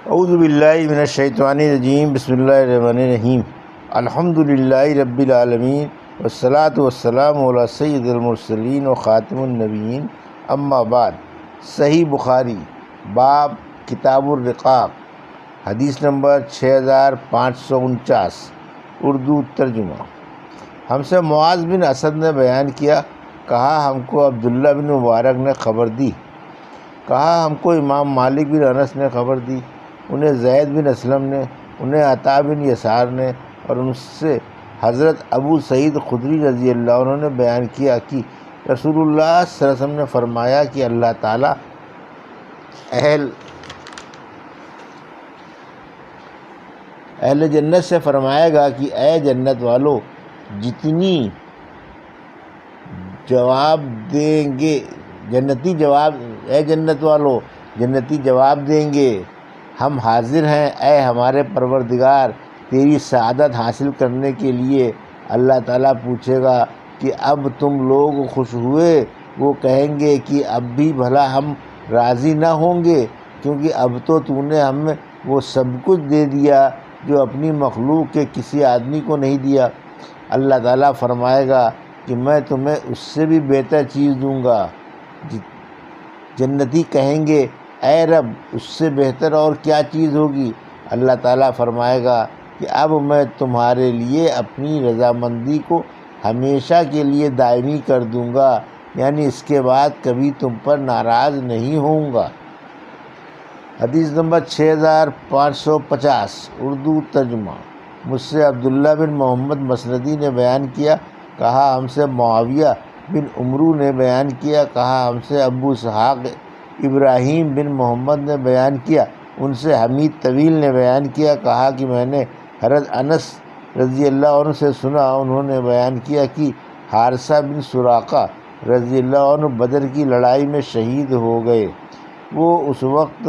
اعوذ باللہ من الشیطان الرجیم، بسم اللہ الرحمن الرحیم۔ الحمد للہ رب العالمین، والصلاة والسلام علی سید المرسلین و خاتم النبیین، اما بعد۔ صحیح بخاری، باب کتاب الرقاق، حدیث نمبر 6549، اردو ترجمہ۔ ہم سے معاذ بن اسد نے بیان کیا، کہا ہم کو عبداللہ بن مبارک نے خبر دی، کہا ہم کو امام مالک بن انس نے خبر دی، انہیں زید بن اسلم نے، انہیں عطا بن یسار نے، اور ان سے حضرت ابو سعید خدری رضی اللہ عنہ نے بیان کیا کہ رسول اللہ صلی اللہ علیہ وسلم نے فرمایا کہ اللہ تعالیٰ اہل جنت سے فرمائے گا کہ اے جنت والو، جتنی جواب دیں گے اے جنت والو، جنتی جواب دیں گے ہم حاضر ہیں اے ہمارے پروردگار تیری سعادت حاصل کرنے کے لیے۔ اللہ تعالیٰ پوچھے گا کہ اب تم لوگ خوش ہوئے؟ وہ کہیں گے کہ اب بھی بھلا ہم راضی نہ ہوں گے، کیونکہ اب تو نے ہمیں وہ سب کچھ دے دیا جو اپنی مخلوق کے کسی آدمی کو نہیں دیا۔ اللہ تعالیٰ فرمائے گا کہ میں تمہیں اس سے بھی بہتر چیز دوں گا۔ جنتی کہیں گے اے رب، اس سے بہتر اور کیا چیز ہوگی؟ اللہ تعالیٰ فرمائے گا کہ اب میں تمہارے لیے اپنی رضامندی کو ہمیشہ کے لیے دائمی کر دوں گا، یعنی اس کے بعد کبھی تم پر ناراض نہیں ہوں گا۔ حدیث نمبر 6550، اردو ترجمہ۔ مجھ سے عبداللہ بن محمد مسندی نے بیان کیا، کہا ہم سے معاویہ بن عمرو نے بیان کیا، کہا ہم سے ابو اسحاق ابراہیم بن محمد نے بیان کیا، ان سے حمید طویل نے بیان کیا، کہا کہ میں نے حضرت انس رضی اللہ عنہ سے سنا، انہوں نے بیان کیا کہ حارثہ بن سراقہ رضی اللہ عنہ بدر کی لڑائی میں شہید ہو گئے۔ وہ اس وقت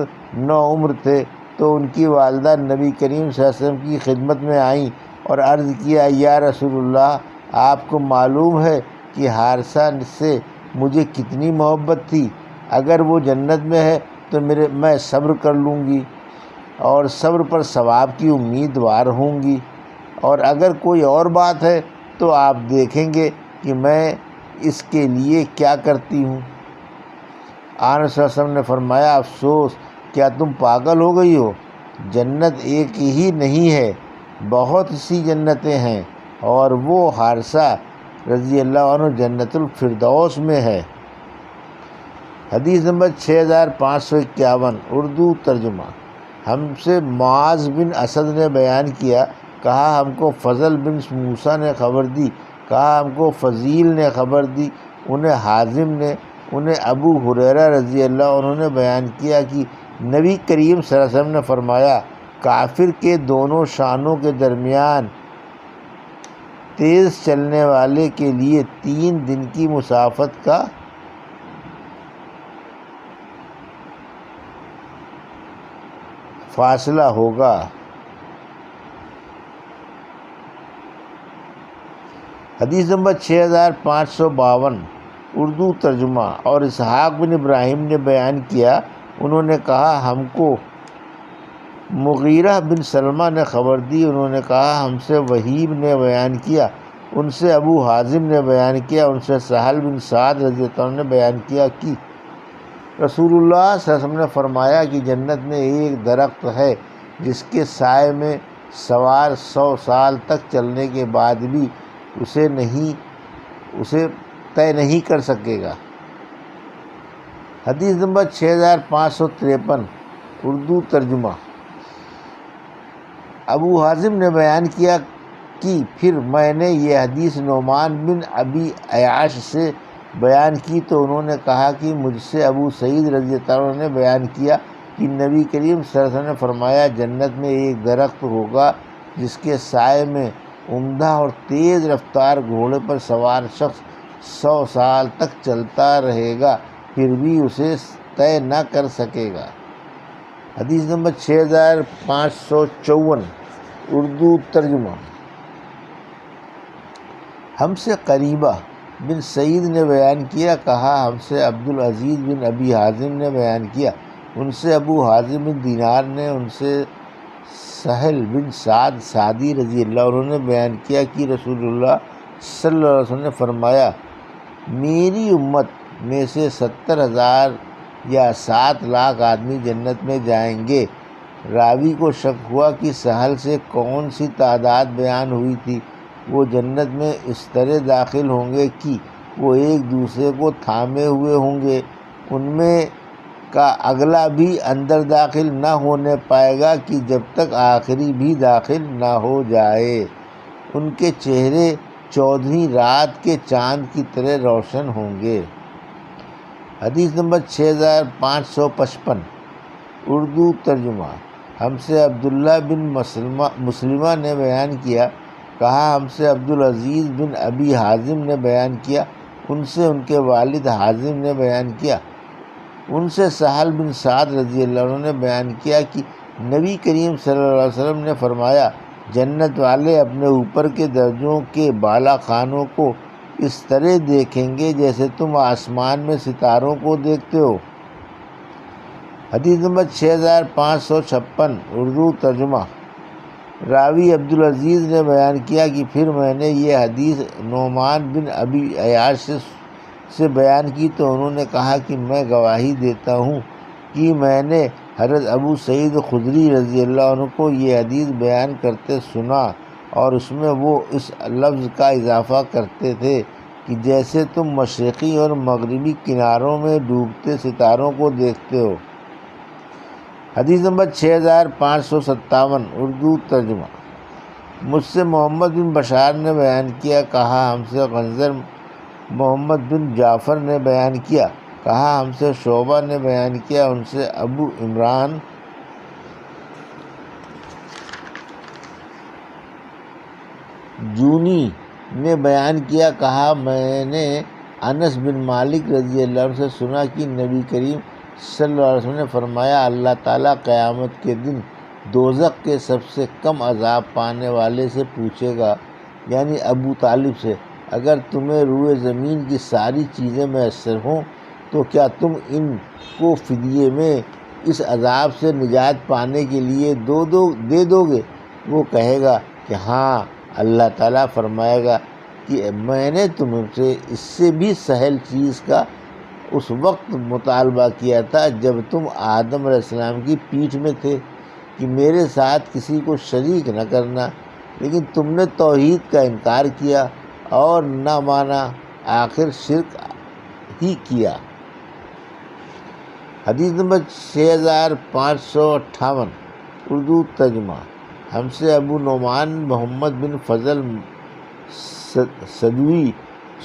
نوعمر تھے، تو ان کی والدہ نبی کریم صلی اللہ علیہ وسلم کی خدمت میں آئیں اور عرض کیا، یا رسول اللہ، آپ کو معلوم ہے کہ حارثہ سے مجھے کتنی محبت تھی، اگر وہ جنت میں ہے تو میں صبر کر لوں گی اور صبر پر ثواب کی امیدوار ہوں گی، اور اگر کوئی اور بات ہے تو آپ دیکھیں گے کہ میں اس کے لیے کیا کرتی ہوں۔ آن صلی اللہ علیہ وسلم نے فرمایا، افسوس، کیا تم پاگل ہو گئی ہو؟ جنت ایک ہی نہیں ہے، بہت سی جنتیں ہیں، اور وہ حارثہ رضی اللہ عنہ جنت الفردوس میں ہے۔ حدیث نمبر 6551، اردو ترجمہ۔ ہم سے معاذ بن اسد نے بیان کیا، کہا ہم کو فضل بن موسیٰ نے خبر دی، کہا ہم کو فضیل نے خبر دی، انہیں حازم نے، انہیں ابو ہریرہ رضی اللہ عنہ نے بیان کیا کہ نبی کریم صلی اللہ علیہ وسلم نے فرمایا، کافر کے دونوں شانوں کے درمیان تیز چلنے والے کے لیے 3 دن کی مسافت کا فاصلہ ہوگا۔ حدیث نمبر 6552، اردو ترجمہ۔ اور اسحاق بن ابراہیم نے بیان کیا، انہوں نے کہا ہم کو مغیرہ بن سلمہ نے خبر دی، انہوں نے کہا ہم سے وہیب نے بیان کیا، ان سے ابو حازم نے بیان کیا، ان سے سہل بن سعد رضی اللہ عنہ نے بیان کیا کہ رسول اللہ صلی اللہ علیہ وسلم نے فرمایا کہ جنت میں ایک درخت ہے جس کے سائے میں سوار 100 سال تک چلنے کے بعد بھی اسے طے نہیں کر سکے گا۔ حدیث نمبر 6553، اردو ترجمہ۔ ابو حازم نے بیان کیا کہ پھر میں نے یہ حدیث نعمان بن ابی عیاش سے بیان کی، تو انہوں نے کہا کہ مجھ سے ابو سعید رضی اللہ عنہ نے بیان کیا کہ نبی کریم صلی اللہ علیہ وسلم نے فرمایا، جنت میں ایک درخت ہوگا جس کے سائے میں عمدہ اور تیز رفتار گھوڑے پر سوار شخص 100 سال تک چلتا رہے گا، پھر بھی اسے طے نہ کر سکے گا۔ حدیث نمبر 6554، اردو ترجمہ۔ ہم سے قریبہ بن سعید نے بیان کیا، کہا ہم سے عبدالعزیز بن ابی حازم نے بیان کیا، ان سے ابو حازم بن دینار نے ان سے سہل بن سعد سعدی رضی اللہ عنہ نے بیان کیا کہ رسول اللہ صلی اللہ علیہ وسلم نے فرمایا، میری امت میں سے 70,000 یا 7 لاکھ آدمی جنت میں جائیں گے۔ راوی کو شک ہوا کہ سہل سے کون سی تعداد بیان ہوئی تھی۔ وہ جنت میں اس طرح داخل ہوں گے کہ وہ ایک دوسرے کو تھامے ہوئے ہوں گے، ان میں کا اگلا بھی اندر داخل نہ ہونے پائے گا کہ جب تک آخری بھی داخل نہ ہو جائے۔ ان کے چہرے 14ویں رات کے چاند کی طرح روشن ہوں گے۔ حدیث نمبر 6555 اردو ترجمہ۔ ہم سے عبداللہ بن مسلمہ نے بیان کیا، کہا ہم سے عبدالعزیز بن ابی حازم نے بیان کیا، ان سے ان کے والد حازم نے بیان کیا، ان سے سہل بن سعد رضی اللہ عنہ نے بیان کیا کہ نبی کریم صلی اللہ علیہ وسلم نے فرمایا، جنت والے اپنے اوپر کے درجوں کے بالا خانوں کو اس طرح دیکھیں گے جیسے تم آسمان میں ستاروں کو دیکھتے ہو۔ حدیث نمبر 6556 اردو ترجمہ۔ راوی عبدالعزیز نے بیان کیا کہ پھر میں نے یہ حدیث نعمان بن ابی عیاش سے بیان کی تو انہوں نے کہا کہ میں گواہی دیتا ہوں کہ میں نے حضرت ابو سعید خدری رضی اللہ عنہ کو یہ حدیث بیان کرتے سنا، اور اس میں وہ اس لفظ کا اضافہ کرتے تھے کہ جیسے تم مشرقی اور مغربی کناروں میں ڈوبتے ستاروں کو دیکھتے ہو۔ حدیث نمبر 6557 اردو ترجمہ۔ مجھ سے محمد بن بشار نے بیان کیا، کہا ہم سے غنزر محمد بن جعفر نے بیان کیا، کہا ہم سے شعبہ نے بیان کیا، ان سے ابو عمران جونی نے بیان کیا، کہا میں نے انس بن مالک رضی اللہ عنہ سے سنا کہ نبی کریم صلی اللہ علیہ وسلم نے فرمایا، اللہ تعالیٰ قیامت کے دن دوزخ کے سب سے کم عذاب پانے والے سے پوچھے گا، یعنی ابو طالب سے، اگر تمہیں روئے زمین کی ساری چیزیں میسر ہوں تو کیا تم ان کو فدیے میں اس عذاب سے نجات پانے کے لیے دے دو گے؟ وہ کہے گا کہ ہاں۔ اللہ تعالیٰ فرمائے گا کہ میں نے تم سے اس سے بھی سہل چیز کا اس وقت مطالبہ کیا تھا جب تم آدم علیہ السلام کی پیٹھ میں تھے کہ میرے ساتھ کسی کو شریک نہ کرنا، لیکن تم نے توحید کا انکار کیا اور نہ مانا، آخر شرک ہی کیا۔ حدیث نمبر 6558 اردو ترجمہ۔ ہم سے ابو نعمان محمد بن فضل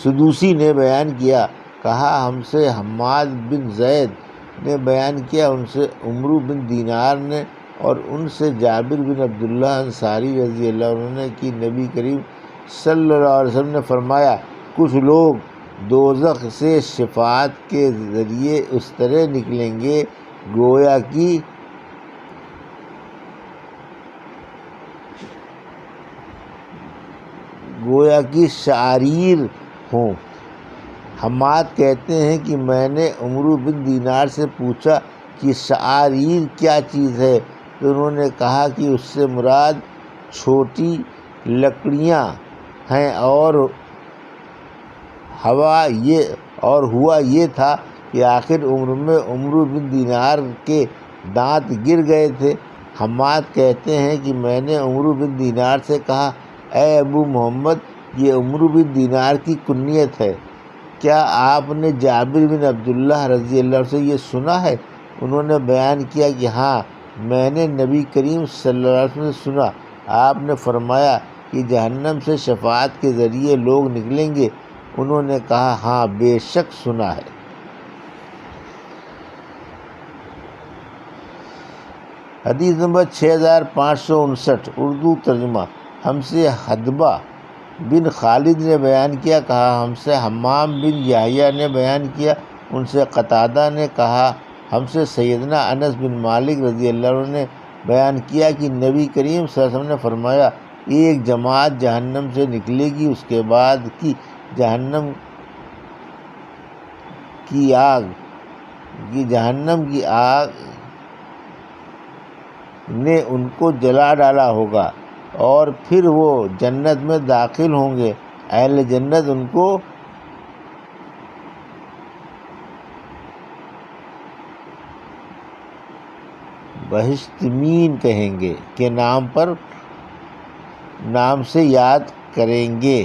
سدوسی نے بیان کیا، کہا ہم سے حماد بن زید نے بیان کیا، ان سے عمرو بن دینار نے، اور ان سے جابر بن عبداللہ انصاری رضی اللہ عنہ نے کہ نبی کریم صلی اللہ علیہ وسلم نے فرمایا، کچھ لوگ دوزخ سے شفاعت کے ذریعے اس طرح نکلیں گے گویا کی شعاریر ہوں۔ حماد کہتے ہیں کہ میں نے عمرو بن دینار سے پوچھا کہ شعاریر کیا چیز ہے، تو انہوں نے کہا کہ اس سے مراد چھوٹی لکڑیاں ہیں، اور ہوا یہ تھا کہ آخر عمر میں عمرو بن دینار کے دانت گر گئے تھے۔ حماد کہتے ہیں کہ میں نے عمرو بن دینار سے کہا، اے ابو محمد، یہ عمرو بن دینار کی کنیت ہے، کیا آپ نے جابر بن عبداللہ رضی اللہ عنہ سے یہ سنا ہے؟ انہوں نے بیان کیا کہ ہاں، میں نے نبی کریم صلی اللہ علیہ وسلم سے سنا، آپ نے فرمایا کہ جہنم سے شفاعت کے ذریعے لوگ نکلیں گے۔ انہوں نے کہا ہاں، بے شک سنا ہے۔ حدیث نمبر 6559 اردو ترجمہ۔ ہم سے حدبہ بن خالد نے بیان کیا، کہا ہم سے حمام بن یحییٰ نے بیان کیا، ان سے قتادہ نے کہا ہم سے سیدنا انس بن مالک رضی اللہ عنہ نے بیان کیا کہ نبی کریم صلی اللہ علیہ وسلم نے فرمایا، ایک جماعت جہنم سے نکلے گی، اس کے بعد کی جہنم کی آگ نے ان کو جلا ڈالا ہوگا، اور پھر وہ جنت میں داخل ہوں گے۔ اہل جنت ان کو بہشتمین کہیں گے کے نام سے یاد کریں گے۔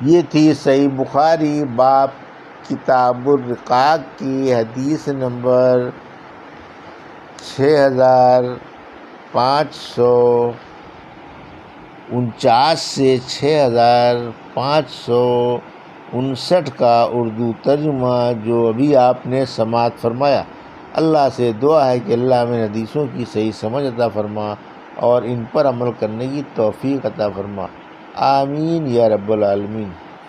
یہ تھی صحیح بخاری باب کتاب الرقاق کی حدیث نمبر 6549 سے 6559 کا اردو ترجمہ، جو ابھی آپ نے سماعت فرمایا۔ اللہ سے دعا ہے کہ اللہ ہمیں حدیثوں کی صحیح سمجھ عطا فرما اور ان پر عمل کرنے کی توفیق عطا فرما۔ آمین یا رب العالمین۔